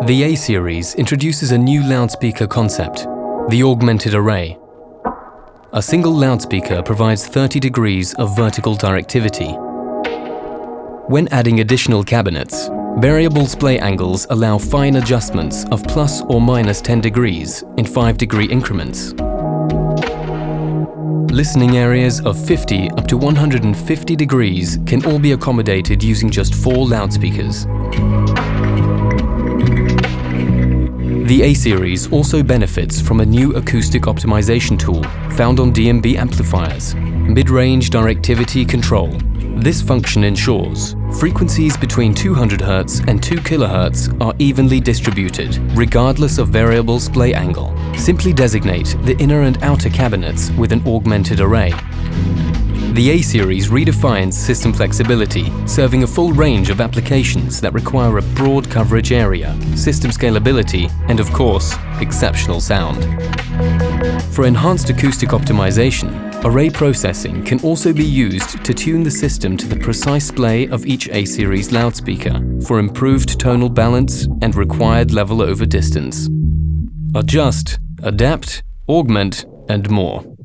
The A-Series introduces a new loudspeaker concept, the augmented array. A single loudspeaker provides 30 degrees of vertical directivity. When adding additional cabinets, variable splay angles allow fine adjustments of plus or minus 10 degrees in 5-degree increments. Listening areas of 50 up to 150 degrees can all be accommodated using just 4 loudspeakers. The A-Series also benefits from a new acoustic optimization tool found on DMB amplifiers, Midrange Directivity Control. This function ensures frequencies between 200 Hz and 2 kHz are evenly distributed, regardless of variable splay angle. Simply designate the inner and outer cabinets with an augmented array. The A-Series redefines system flexibility, serving a full range of applications that require a broad coverage area, system scalability, and of course, exceptional sound. For enhanced acoustic optimization, array processing can also be used to tune the system to the precise splay of each A-Series loudspeaker for improved tonal balance and required level over distance. Adjust, adapt, augment, and more.